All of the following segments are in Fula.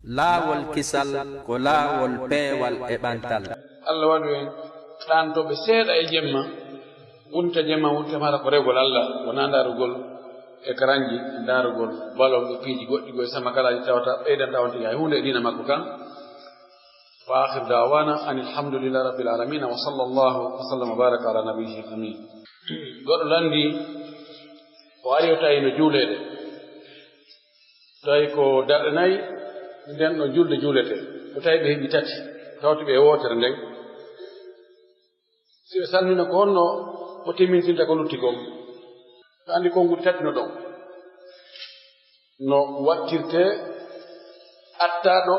laawol kisal ko laawol peewal e ɓantal. Allah waɗu en ɗantoɓe seeɗa e jemma wonta mara ko rewgol Allah wona ndarugol e karanji ndarugol balon e piiji goɗɗi goye sama kalaji tawata ɓeydan tawante hay hunde e dina makko kan. wa akhir dawana an alhamdulillahi rabbil alamin wa sallallahu wa sallam wa baraka ala nabiyhi amin. goɗɗo landi o ari o tawi no juulede tawi ko darɗe nayi nden ɗo julde juulete o tawi ɓe heɓi tati tawti ɓe e wotere nden si ɓe salmina ko honno o timmintinta ko lutti kon ɓe andi konngudi tati no ɗon no wattirte attaɗo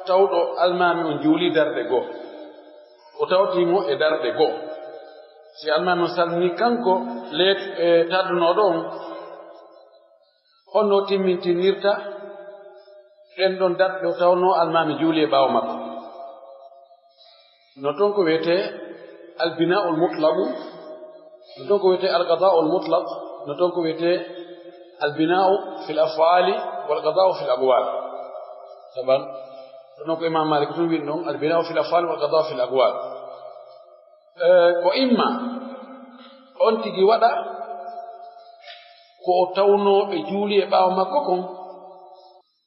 tawɗo almami on juuli darɗe goo o tawtimo e darɗe goo si almami on salmini kanko taddunoɗo on honno timmintinirta ɗen ɗon darɗe o tawno almami juuli e ɓaawo makko no toon ko wiyete albina'ul mutlaqu no toon ko wiyete alqada'ul mutlaq no toon ko wiyete albina'u fil af'ali wal qada'u fil aqwal saban ɗon ko imam malik tun wiɗi ɗon albina'u fil af'ali wal qada'u fil aqwal ko imma on tigi waɗa ko o tawno ɓe juuli e ɓaawo makko kon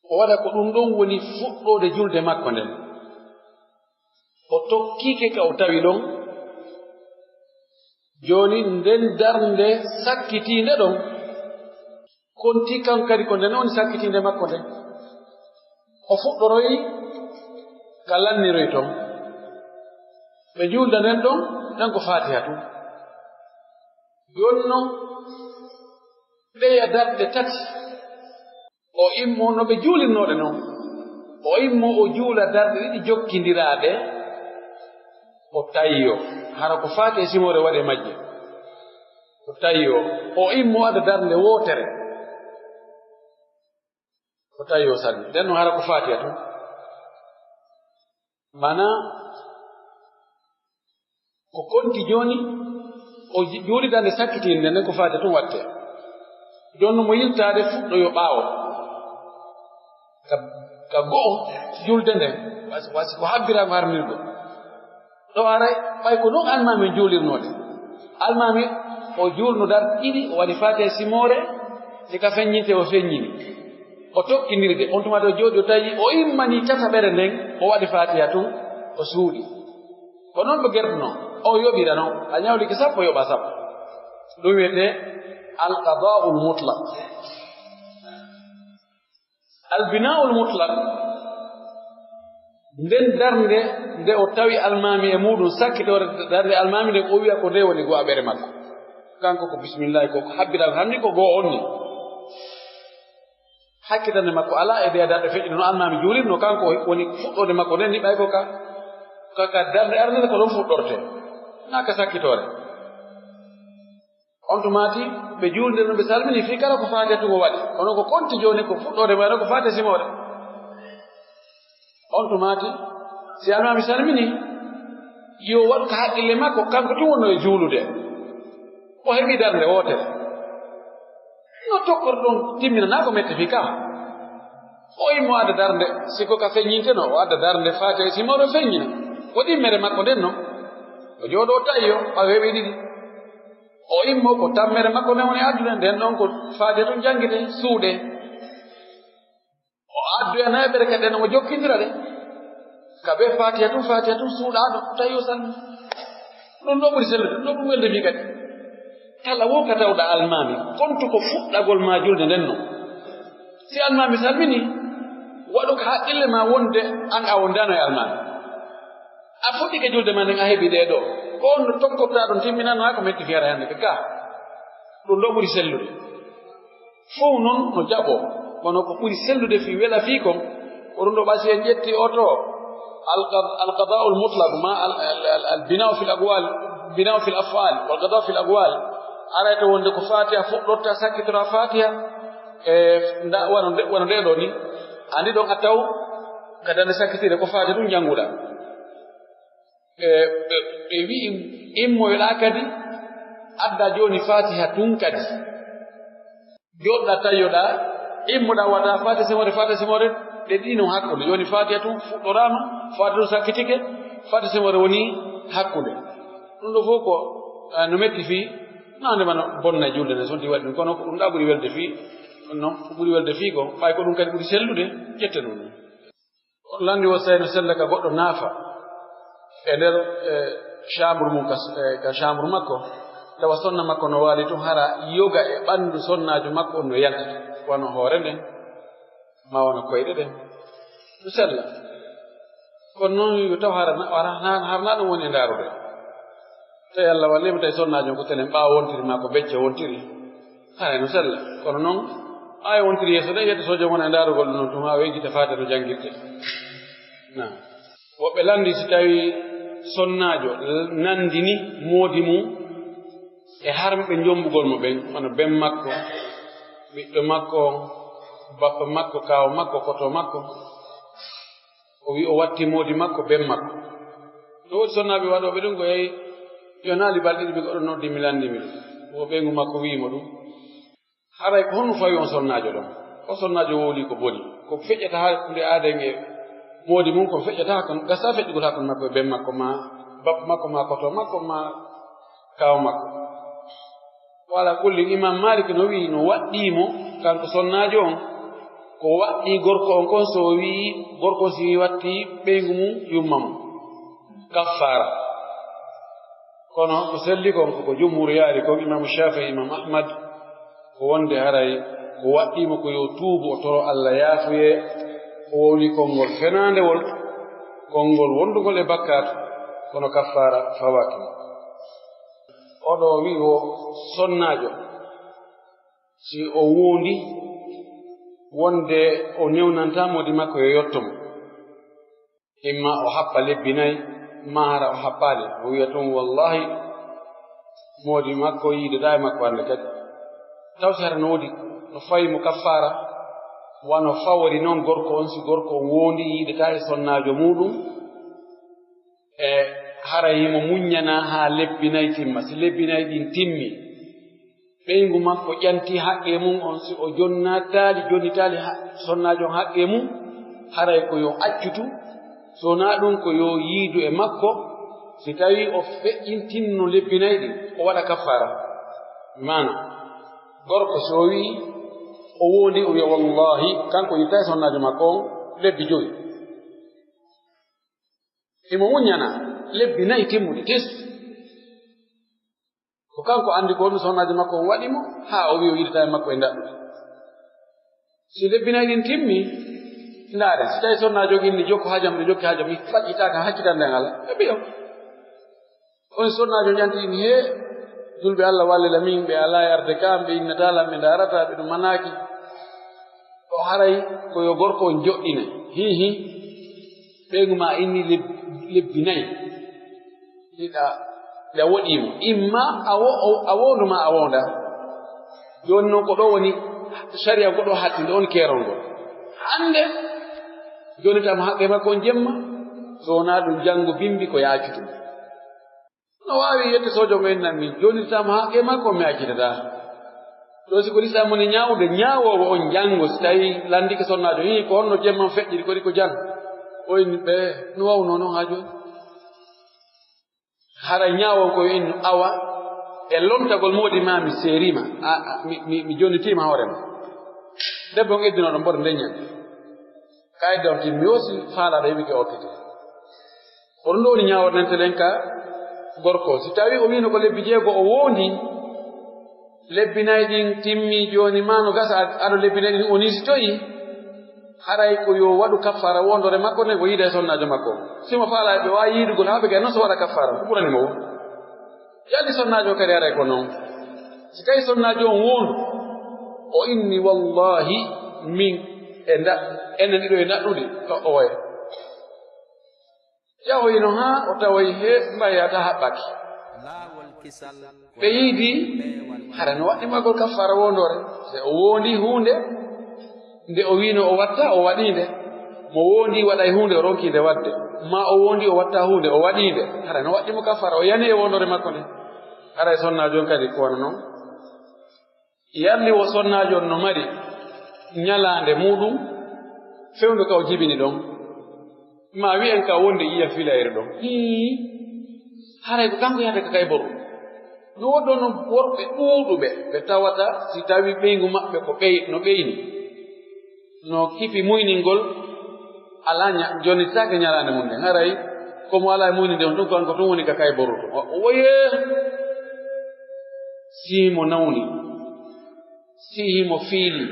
o waɗa ko ɗum ɗon woni fuɗɗode julde makko nden o tokkiike ka o tawi ɗon jooni nden darnde sakkitiinde ɗon konti kan kadi ko nden woni sakkitiinde makko nden o fuɗɗoroyi ka lanniroy ton ɓe julda nden ɗon tan ko fatiha tum jooni noon ɓeya darɗe tati o immo no ɓe juulirnoɗe noon o immo o juula darɗe ɗiɗi jokkindiraade o tayyo hara ko faati e simore waɗe majje o tayyo o immo ada darnde wootere o tayyo salli nden noon hara ko faati a tun mana ko konti jooni o juuli darnde sakkitinde nden ko faati tun watte jooni mo yiltaade fuɗɗoyo ɓaawo ka go'o julde nden wasi ko habbiraako harmirgo ɗo aray ɓay ko ɗon almami juulirnode almami o juulno darɗe ɗiɗi o waɗi faati e simore si ka feññinte o feññini o tokkindirde on tumade o jooɗi o tawi o immani tataɓere nden o waɗi faatiha tun o suuɗi ko noon ɓe gerɗuno o yoɓira noon a ñawliki sappo yoɓa sappo ɗum wiyete alqada'ul mutlaq albina'ul mutlaq nden darnde nde o tawi almami e muɗum sakkitore darnde almami nde o wiya ko nde woni goo aɓere makko kanko ko bisimillahi koko habbiraako hanni ko goo on ni hakkitande makko ala e nde darɗe feƴƴi no almami juulirno kanko woni fuɗɗode makko nden ni ɓay ko ka darnde arnede ko ɗon fuɗɗorte naka sakkitore on tumati ɓe juulde no ɓe salmini fii kala ko faati tugo waɗi kono ko konti jooni ko fuɗɗode mayno ko faati simore on tumati si almami salmini yo waɗ ko haqqille makko kanko tun wonno e juulude o heɓi darnde wootere no tokkoto ɗon timminana ko mette fii kam o immo adda darnde siko ka feññinte no o adda darnde faati e simore o feññina ko ɗimmere makko nden no o jooɗo o tayyo ɓaw heɓe ɗiɗi o immo ko tammere makko nden woni addude nden ɗon ko faade tun janngite suuɗe o addu e nayeɓere kadi o jokkindira ɗe ka ɓe fatiha tun suuɗaɗo tawi o salmi ɗum ɗo ɓuri sellude ɗum ɗo ɓuri welde mbi kadi kala wo ka tawɗa almami kontu ko fuɗɗagol ma julde nden no si almami salmini waɗu ko haqqille ma wonde an a wondano e almami a fuɗɗike julde ma nden a heɓi ɗe ɗo ko on no tokkorta ɗon timminano ha ko metti fiyara hannde ɓe ka ɗum ɗo ɓuri sellude fof noon no jaɓo kono ko ɓuri sellude fi wela fii kon ko ɗum ɗo ɓasi en ƴetti oto alqada'ul mutlaq ma albina'u fil aqwal bina'u fil af'al wal qada'u fil aqwal arayta wonde ko fatiha fuɗɗorta sakkitora fatiha e wono nde ɗo ni andi ɗon a taw kadande sakkitire ko fatiha ɗum jannguɗa ɓe wi'i immoyoɗa kadi adda jooni fatiha tun kadi joɗɗa tayyoɗa immoɗa waɗa fatiha simore ɗe ɗino hakkude joni fatiha tum fuɗɗorama fatiha tum sakkitike fatiha semore woni hakkude ɗum ɗo fof ko no metti fii nande man bonna julde nde sonti waɗi ɗum kono ko ɗum ɗa ɓuri welde fii non ko ɓuri welde fii ko ɓay ko ɗum kadi ɓuri sellude ƴette ɗum on landi wo sayno sella ka goɗɗo naafa e nder chambre mum ka chambre makko tawa sonna makko no waali tun hara yoga e ɓanndu sonnajo makko on no yaltata wano hoore nden ma wona koyɗe ɗen ɗum sella kono noon yo taw harna ɗum woni e ndaarude tawi Allah wallima tawi sonnajo ko telen ɓaawa wontiri ma ko becce wontiri hara no sella kono noon aya wontiri yeeso ɗen yedde sojo wona e ndaarugol ɗum noon tum ha weggita faade no janngirte woɓɓe landi si tawi sonnajo nandini moodi mum e harmɓe jombugol mo ɓen hono ben makko ɓiɗɗo makko bappa makko kaawo makko koto makko o wi o watti moodi makko ben makko no woodi sonnaɓe waɗoɓe ɗum ko yehi yo naali balɗe ɗiɗi goɗɗo noddimi landimi o ɓeygu makko wiimo ɗum haray ko honno fawi on sonnajo ɗon o sonnajo wowli ko boni ko feƴƴata hakkunde aaden e moodi mum ko feƴƴata kon gasa feƴƴugol hakkunde makko e ben makko ma bappa makko ma koto makko ma kaawo makko wala kulli imam Malik no wi no waɗɗimo kanko sonnajo on ko waɗɗi gorko on kon so wi gorko si watti ɓeygu mum yumma mum kaffara kono ko selli kon ko jumhur yaari kon imam Shafi'i imam Ahmad ko wonde haray ko waɗɗimo ko yo tuubu o toro Allah yaafuye o wowli konngol fenandewol konngol wondugol e bakkat kono kaffara fawaki oɗo wi o sonnajo si o wondi wonde o newnanta moodi makko yo yottomo imma o haɓɓa lebbi nayi mahara o haɓɓali o wiya toon wallahi moodi makko yiidata e makko hande kadi tawti hara no woodi no fawi mo kaffara wano fawori noon gorko on si gorko on wondi yiidata e sonnajo muɗum e hara yimo muññana haa lebbi nayi timma si lebbi nayi ɗin timmi ɓeygu makko ƴanti haqqe mum on si o jonnitali sonnajo on haqqe mum haray ko yo accutu so na ɗum ko yo yiidu e makko si tawi o feƴƴintinno lebbi nayi ɗin o waɗa kaffara mana gorko so wi o wondi o wiya wallahi kanko yitta e sonnajo makko on lebbi joyi imo muññana lebbi nayi timmuɗi tes ko kanko andi ko ɗum sonnajo makko on waɗimo haa o wi o yiɗata e makko e ndaɗɗude si lebbi nayi ɗin timmi ndaare si tawi sonnajo inni jokki haajam mi faƴƴitaka hakkitande ngala e ɓiyo on sonnajo ƴanti ini he julɓe Allah wallila min ɓe ala yarde kam ɓe innatalam ɓe ndarata ɓe ɗum manaki o haray koyo gorko on joɗɗina hihi ɓeygu ma inni lebbi nayi ɗiɗa ɗe woɗimo imma a wonduma a wonda joni noon ko ɗo woni sharia goɗo hattinde on kerol ngol hande joni tam haqqe makko on jemma so wona ɗum janngo bimbi ko yaacutu no wawi yette sojo mo en nanmi joni tam haqqe makko mi accitata ɗo siko lisamo ne ñaawde ñaawowo on janngo si tawi landike sonnajo ko honno jemman feƴƴiri koɗi ko jang o inni ɓe no wawno noon ha joni hara ñaawon ko en awa e lomtagol moodi ma mi seerima mi jonnitima hoorema debbo on eddinoɗo mboɗo ndeñan kayde on timmi o si faalaɗo heɓike okkite oɗon ɗo woni ñawornentelen ka gorko si tawi o wino ko lebbi jeego o wondi lebbi nayi ɗin timmi joni ma no gasa aɗo lebbi nayi ɗin o nisitoyi haray ko yo waɗu kaffara wondore makko ne ko yiida e sonnajo makko simo faala ɓe wawi yiidugol haa ɓe gay noon so waɗa kaffara ko ɓuranimo wo yalli sonnajo kadi aray ko noon si tawi sonnajo on wondu o inni wallahi min enen ɗiɗo e naɗɗude o waya yahoyino haa o tawoy he mbayata haɓɓaki ɓe yiidi hara no waɗɗimagol kaffara wondore se o wondi hunde nde o wino o watta o waɗinde mo wondi waɗay hunde o ronkinde wadde ma o wondi o watta hunde o waɗinde hara no waɗɗimo kaffara o yani e wondore makko nde hara e sonnajo on kadi ko wona noon yalli wo sonnajo on no mari ñalande muɗum fewndu ka o jibini ɗon ma wi'en ka wonde iya filayre ɗon haray ko kanko yahata ka kay boru no woɗɗo no worɓe ɗuuɗuɓe ɓe tawata si tawi ɓeygu maɓɓe ko no ɓeyni no kipi muyningol ala jonitake ñalande mum nden haray komo ala muyninde on ɗum kanko tun woni ka kay boru to woye sihimo nawni sihimo fiili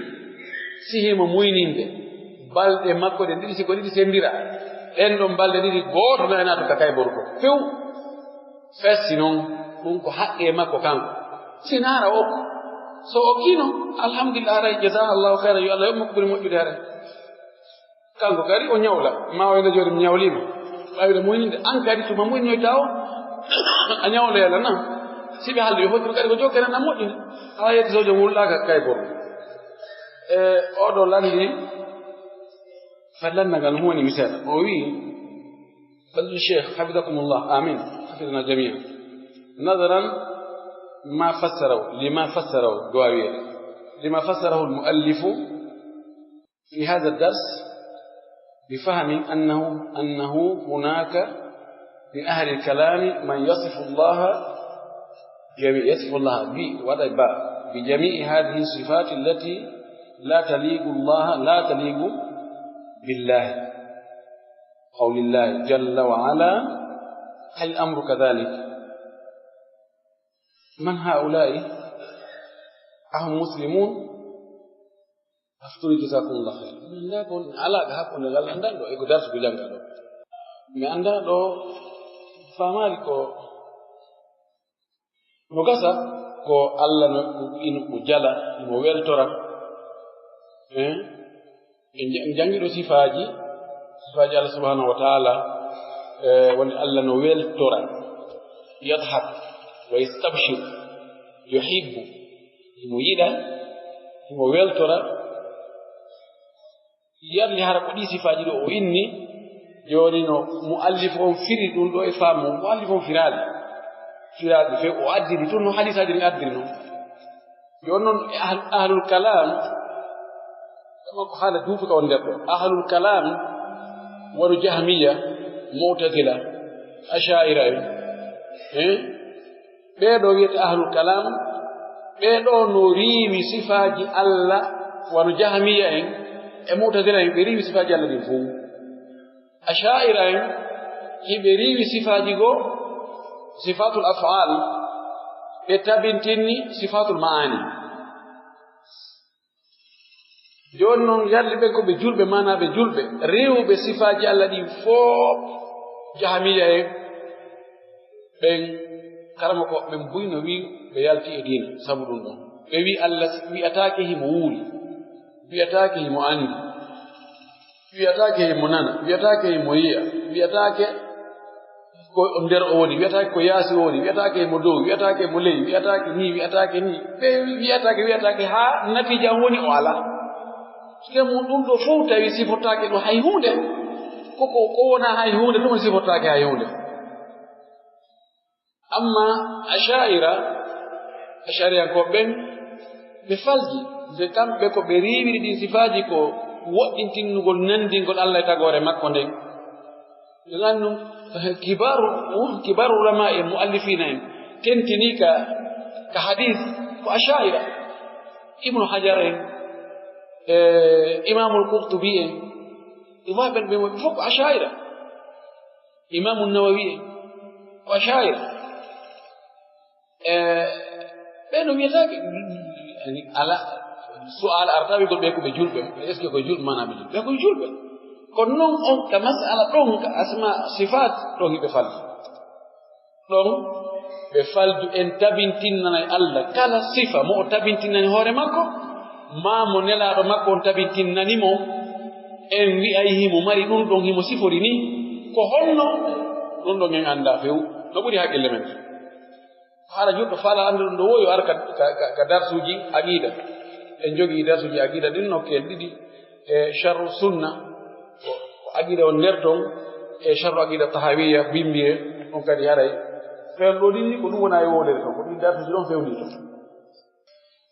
sihimo muyninde balɗe makko ɗe ɗiɗi siko ɗiɗi sendira ɗen ɗon balɗe ɗiɗi gooto no enato ka kay boru to few fessi noon ɗum ko haqqe makko kanko sinara o so o kino alhamdulillah aray jazakallahu khairan yo Allah yoɓmo ko ɓuri moƴƴude haray kanko kadi o ñawla ma wayno joni mi ñawlima ɓawde muyninde an kadi tuma muynoyta o a ñawloyala na siɓe haalde yo hocciro kadi ko jokkere na moƴƴine ala yetti sojo wulɗaka kay bor oɗo landi fallannagal huwani mi seeɗa o wi fadlu cheikh hafidakumullah amin hafidna jamia نظرا ما فسره لما فسره دواوير لما فسره المؤلف في هذا الدرس بفهم أنه هناك من أهل الكلام من يصف الله بجميع هذه الصفات التي لا تليق بالله قول الله جل وعلا هل الأمر كذلك من هؤلاء أهم مسلمون أفتري جزاكم الله خير لا بون على هاكو نغال أندا دو إيكو درس بجانغا دو مي أندا دو فامالي كو نغاسا كو الله نو جالا مو ويلتورا جانغي دو صفاجي الله سبحانه وتعالى وني الله نو ويلتورا يضحك ويستبشر يحب ميدا ويلترى يرلي هرب دي صفاجي دو إني جوني نو مؤلفون فري دون دو إفام مؤلفون فراد في أؤدي تون حديث أدري أدري نو جونون أهل الكلام كما قال دوفك وندبو أهل الكلام ورجهمية معتزلة أشاعرة ɓeeɗo wiyete ahlul kalam ɓeeɗo no riiwi sifaaji Allah wano jahmiya en e mu'tazila en ɓe riiwi sifaaji Allah ɗin fuu asha'ira en hiɓe riiwi sifaaji go sifatul af'al ɓe tabintinni sifatul ma'ani joni noon yalli ɓen ko ɓe julɓe manaɓe julɓe riiwɓe sifaaji Allah ɗin fof jahmiya en ɓen karama ko ɓe buyno wi ɓe yalti e diina sabu ɗum ɗon ɓe wi Allah wi'ataake himo wuuri wi'ataake himo andi wi'ataake himo nana wi'ataake himo yi'a wi'ataake ko nder o woni wi'ataake ko yaasi o woni wi'ataake himo dow wi'ataake himo ley wi'ataake ni ɓe wi'ataake haa natija woni o ala kemo ɗum ɗo fof tawi sifotaake ɗo hay hunde koko ko wona hay hunde ɗum sifotaake hay hunde amma ashariyankoɓe ɓen ɓe falji nde kamɓe ko ɓe riiwiri ɗin sifaaji ko woɗɗintinnugol nandingol Allah e tagore makko nden ɓe ganndum kibaru ulama en muallifina en tentini ka hadis ko ashaira ibnu hajar en imamul qurtubi en imaɓen ɓe fof ko ashaira imamu nawawi en ko ashaira ɓeɗo wiyataake ala su'al artawigol ɓe ko ɓe julɓe est ce que koye julɓe mana ɓe julɓe ɓe koye julɓe kono noon on ka masala ɗon ka asma sifat ɗon hiɓe faldi ɗon ɓe faldu en tabintinnana e Allah kala sifa mo o tabintinnani hoore makko ma mo nelaaɗo makko on tabintinnanimo en wi'ay himo mari ɗum ɗon himo sifori ni ko holno ɗum ɗon en annda few no ɓuri haqqille men haala juɗɗo faala annde ɗum ɗo woyo ar ka darsuji aqida en jogii darsuji aqida ɗin nokkeen ɗiɗi e charru sunna ko aqida on nder ton e charru aqida tahawiya bimbiye on kadi haray fewn ɗo ɗin ni ko ɗum wona e wodere ton ko ɗin darsuji ɗon fewni ton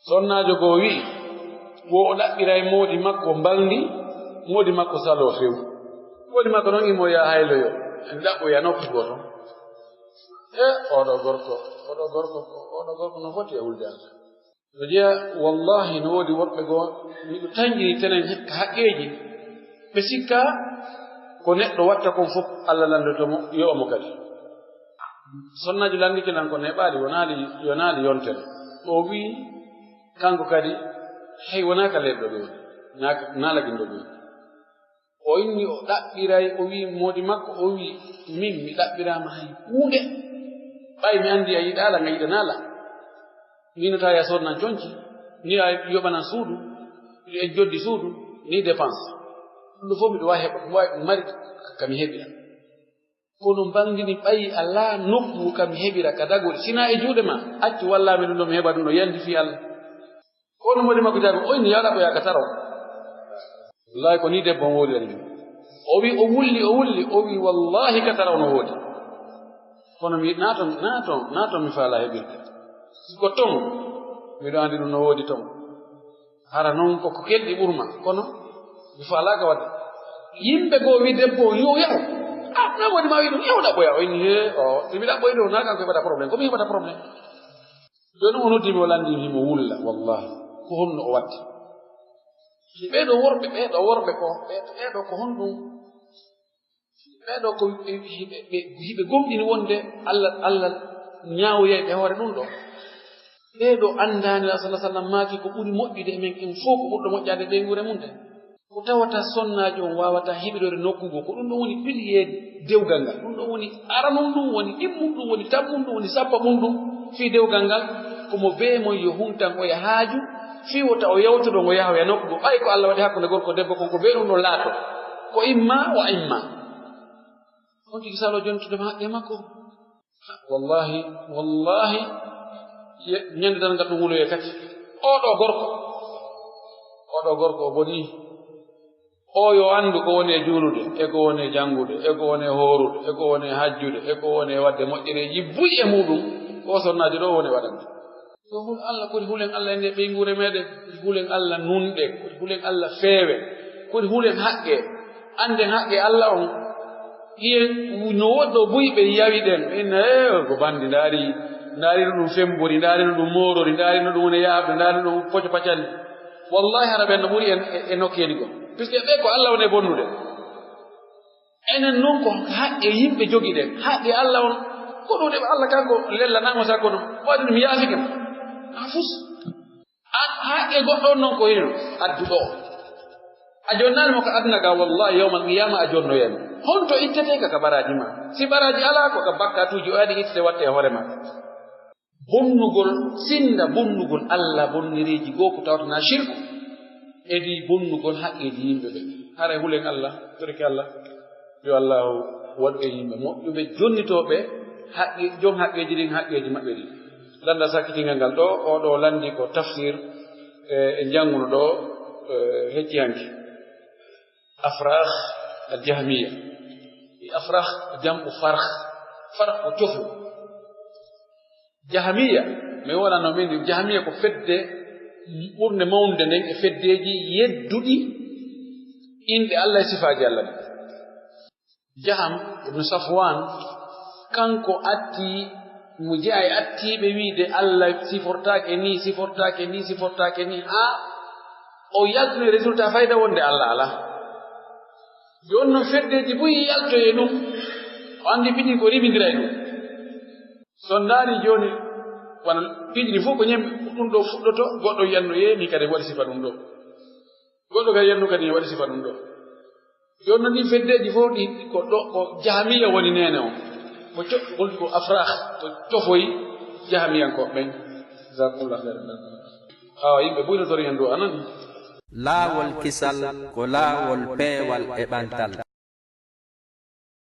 sonnaajo goo wi'i wo o ɗaɓɓira e moodi makko mbalndi modi makko salo few modi makko non imo ya haylo yo ndabbo ya noppi goto oɗo gorko no foti e wulde Allah so jeeya wallahi no woodi worɓe goo miɗo tañƴini tenen hikka haqqeeji ɓe sikka ko neɗɗo watta kon fof Allah landotomo yo omo kadi sonnajo landike nan ko neɓaali yonaali yontere o wii kanko kadi hey wonaa ka leɗɗo ɓe naalaginɗo ɓe o inni o ɗaɓɓiray o wii moodi makko o wii min mi ɗaɓɓiraama hay huunde ɓay mi anndi a yiɗaala nga yiɗanaala minata ya sornan conci ni a yoɓanan suudu e joddi suudu ni dépense ɗum ɗo fof miɗo wawi mari kami heɓira kono mbangini ɓayi ala nokku kami heɓira ka dagol sina e juuɗe ma acci wallami ɗum ɗo mi heɓa ɗum ɗo yandi fi Allah kono modi makko jaabi o inni yaɗa ɓoya ka taro wallahi ko ni debbo on woodi ani o wi o wulli o wi wallahi ka taraw no woodi kono mi naton mi faala heɓirde ko ton miɗo andi ɗum no woodi ton hara noon koko kelɗi ɓurma kono mi faalaka wadde yimɓe goo wi debbo yo yaw na woni ma wi ɗum yawɗa ɓoya o inni he o somi ɗaɓɓoyi ɗo na kanko heɓata probléme komi heɓata probléme joni o noddimi o landinimo wulla wallahi ko honno o watti ɓeeɗo worɓe ko ɓeeɗo ko honɗum ɓeeɗo ko hiɓe gomɗini wonde Allah ñaawoyay ɓe hoore ɗum ɗo ɓeeɗo anndani rasul sallam maaki ko ɓuri moƴƴude e men en fof ko ɓurɗo moƴƴade ɓeygure mum de ko tawata sonnaji on wawata hiɓirore nokkugo ko ɗum ɗo woni piliye dewgal ngal ɗum ɗo woni aranum ɗum woni ɗimmum ɗum woni tammum ɗum woni sappa mum ɗum fii dewgal ngal komo beemon yo humtan oya haaju fii wota o yawtuɗo ngo yaha ya nokkugo ɓay ko Allah waɗi hakkunde gorko debbo konko be ɗum ɗo laato ko imma wa imma on tigi salo jontude haqqe makko wallahi ñande tan ngal ɗum wuloye kadi oɗo gorko o boni o yo anndu ko woni e juulude e ko woni e janngude e ko woni e hoorude e ko woni e hajjude e ko woni e wadde moƴƴereeji buyi e muɗum ko sonnaji ɗo woni waɗande ko hul Allah kodi hulen Allah e nde ɓeygure meɗen kodi hulen Allah nunɗe kodi hulen Allah feewe kodi hulen haqqe anden haqqe Allah on hiye no woɗɗo buyi ɓe yawi ɗen inna ko bandi ndaari no ɗum fembori ndaari no ɗum moorori ndaari no ɗum woni yaaɓe ndaari no ɗum poco pacandi wallahi hara ɓen no ɓuri e nokkeeli go puisque ɓe ko Allah woni e bonnude enen noon ko haqqe yimɓe jogi ɗen haqqe Allah on ko ɗum ɗeɓe Allah kanko lellanamo sakko ɗum waɗi ɗum yaafike a fus haqqe goɗɗo on noon ko hino adduɗo a jonnanimo ko aduna ga wallahi yawmal qiyama a jonnoyani honto ittete ka baraji ma si baraji ala ko ka bakkatuji o adi ittete watte e hoore ma bonnugol sinda bonnugol Allah bonniriji goo ko tawtana shirku edi bonnugol haqqeji yimɓe ɓe hara hulen Allah torki Allah yo Allah waɗɓe yimɓe moƴƴuɓe jonnitoɓe haqqe jom haqqeji ɗin haqqeji maɓɓe ɗi landa sakkitingal ngal ɗo oɗo landi ko tafsir e janguno ɗo hecciyanke afrah al-jahmiya afrah jam'u farh ko cofu jahmiya mi wonano min jahmiya ko fedde ɓurde mawnude nden e feddeji yedduɗi inde Allah e sifaji Allah ɗi jaham ibn Safwan kanko atti mo jeeya e attiɓe wiide Allah sifortake ni ha o yaltino résultat fayda wonde Allah ala joni noon feddeji boyi yaltoye ɗum o andi piɗi ko ribidiray ɗum so ndaari joni wona piɗi fof ko ñemɓe ɗum ɗo fuɗɗoto goɗɗo yiyanno mi kadi waɗi sifa ɗum ɗo goɗɗo kadi yiyanno kadi waɗi sifa ɗum ɗo joni noon ɗin feddeji fof ɗi ko jahamiya woni nene o ko afrah ko cofoyi jahamiyankoɓe ɓen jazakumullah khairan yimɓe ɓuynotori hen ɗo anani laawol kisal ko laawol peewal e ɓantal